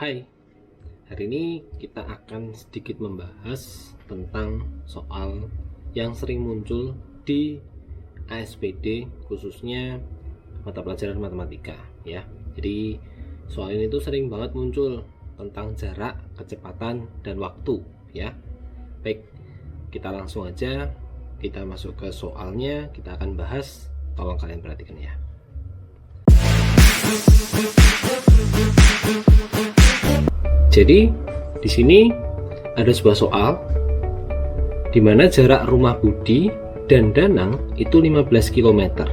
Hai, hari ini kita akan sedikit membahas tentang soal yang sering muncul di ASPD, khususnya mata pelajaran matematika ya. Jadi soal ini tuh sering banget muncul tentang jarak, kecepatan, dan waktu ya. Baik, kita langsung aja kita masuk ke soalnya, kita akan bahas, tolong kalian perhatikan ya. Jadi di sini ada sebuah soal di mana jarak rumah Budi dan Danang itu 15 km.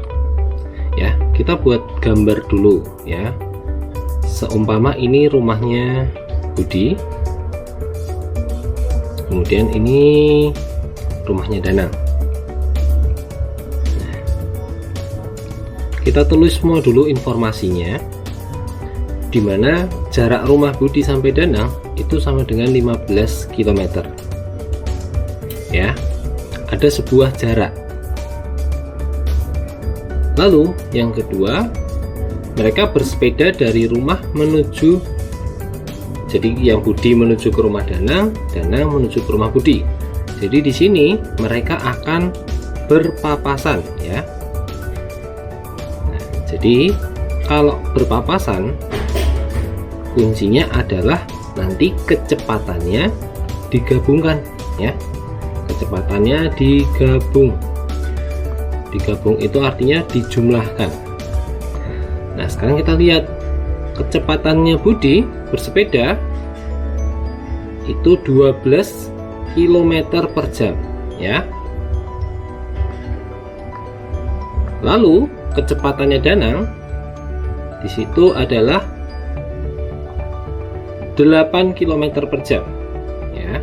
Ya, kita buat gambar dulu ya. Seumpama ini rumahnya Budi. Kemudian ini rumahnya Danang. Nah, kita tulis semua dulu informasinya, di mana jarak rumah Budi sampai Danang itu sama dengan 15 km. Ya, ada sebuah jarak. Lalu yang kedua, mereka bersepeda dari rumah menuju, jadi yang Budi menuju ke rumah Danang, Danang menuju ke rumah Budi. Jadi di sini mereka akan berpapasan ya. Nah, jadi kalau berpapasan, kuncinya adalah nanti kecepatannya digabungkan ya. Kecepatannya digabung itu artinya dijumlahkan. Nah, sekarang kita lihat kecepatannya Budi bersepeda itu 12 km per jam ya. Lalu kecepatannya Danang di situ adalah 8 km per jam ya.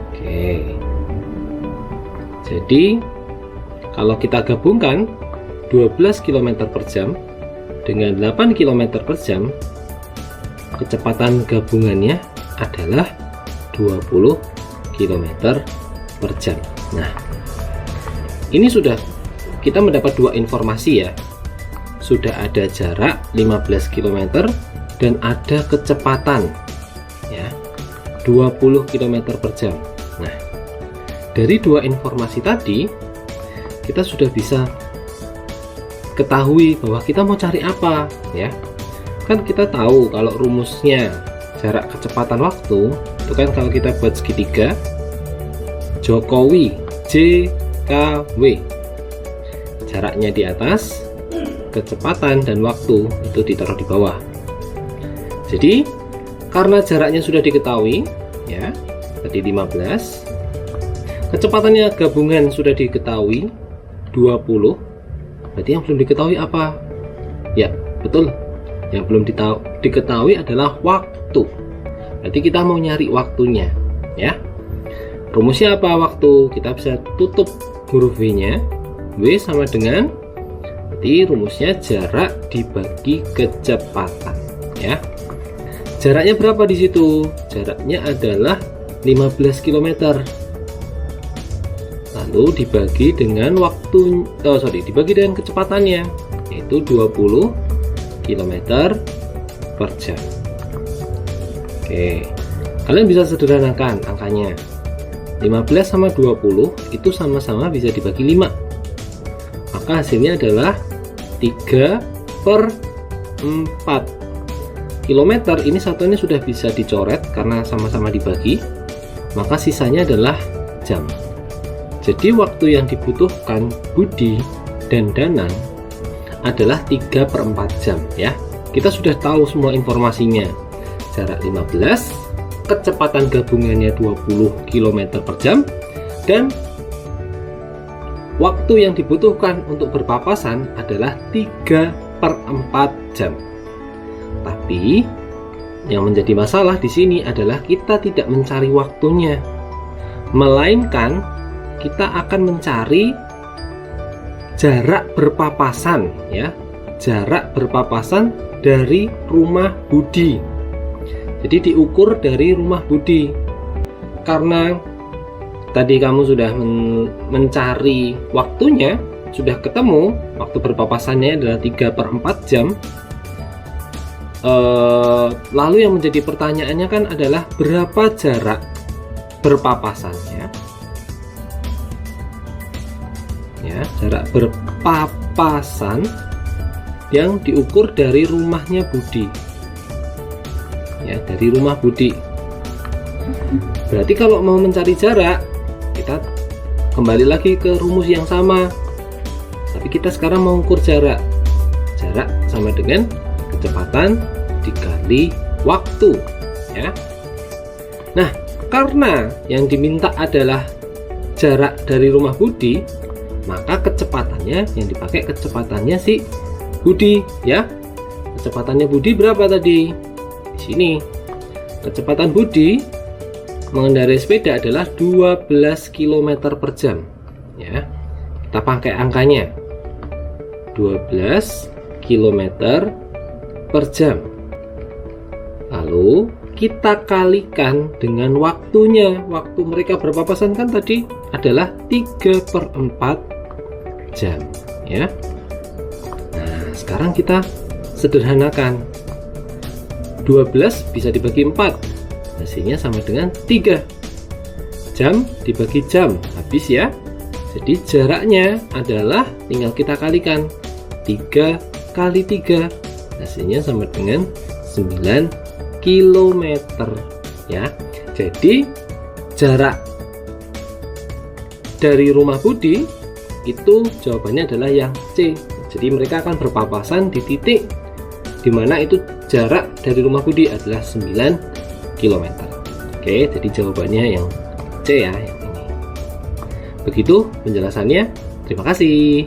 Oke. Jadi kalau kita gabungkan 12 km per jam dengan 8 km per jam, kecepatan gabungannya adalah 20 km per jam. Nah, ini sudah kita mendapat dua informasi ya. Sudah ada jarak 15 km dan ada kecepatan ya 20 km per jam. Nah, dari dua informasi tadi kita sudah bisa ketahui bahwa kita mau cari apa ya. Kan kita tahu kalau rumusnya jarak kecepatan waktu itu kan, kalau kita buat segitiga Jokowi JKW, jaraknya di atas, kecepatan dan waktu itu ditaruh di bawah. Jadi karena jaraknya sudah diketahui ya, tadi 15, kecepatannya gabungan sudah diketahui 20, berarti yang belum diketahui apa? Ya betul, yang belum diketahui adalah waktu. Berarti kita mau nyari waktunya ya. Rumusnya apa waktu? Kita bisa tutup huruf V nya, W sama dengan, jadi rumusnya jarak dibagi kecepatan ya. Jaraknya berapa di situ? Jaraknya adalah 15 km. Lalu dibagi dengan dibagi dengan kecepatannya, yaitu 20 km per jam. Oke, kalian bisa sederhanakan angkanya. 15 sama 20 itu sama-sama bisa dibagi 5. Maka hasilnya adalah 3/4 km. Ini satunya sudah bisa dicoret karena sama-sama dibagi, maka sisanya adalah jam. Jadi waktu yang dibutuhkan Budi dan Danang adalah 3/4 jam ya. Kita sudah tahu semua informasinya. Jarak 15, kecepatan gabungannya 20 km per jam, dan waktu yang dibutuhkan untuk berpapasan adalah 3/4 jam. Tapi yang menjadi masalah di sini adalah kita tidak mencari waktunya, melainkan kita akan mencari jarak berpapasan ya. Jarak berpapasan dari rumah Budi. Jadi diukur dari rumah Budi. Karena tadi kamu sudah mencari waktunya, sudah ketemu waktu berpapasannya adalah 3/4 jam, Lalu yang menjadi pertanyaannya kan adalah berapa jarak berpapasannya? Ya, jarak berpapasan yang diukur dari rumahnya Budi. Ya, dari rumah Budi. Berarti kalau mau mencari jarak, kita kembali lagi ke rumus yang sama. Tapi kita sekarang mau ukur jarak. Jarak sama dengan kecepatan dikali waktu, ya. Nah, karena yang diminta adalah jarak dari rumah Budi, maka kecepatannya yang dipakai kecepatannya si Budi, ya. Kecepatannya Budi berapa tadi? Di sini. Kecepatan Budi mengendarai sepeda adalah 12 km per jam, ya. Kita pakai angkanya 12 km per jam. Lalu kita kalikan dengan waktunya. Waktu mereka berpapasan kan tadi adalah 3/4 jam, ya. Nah, sekarang kita sederhanakan. 12 bisa dibagi 4, hasilnya sama dengan 3. Jam dibagi jam, habis ya. Jadi jaraknya adalah tinggal kita kalikan 3 kali 3, hasilnya sama dengan 9 km, ya. Jadi jarak dari rumah Budi itu jawabannya adalah yang C. Jadi mereka akan berpapasan di titik dimana itu jarak dari rumah Budi adalah 9 km. Oke, jadi jawabannya yang C, ya, yang ini. Begitu penjelasannya. Terima kasih.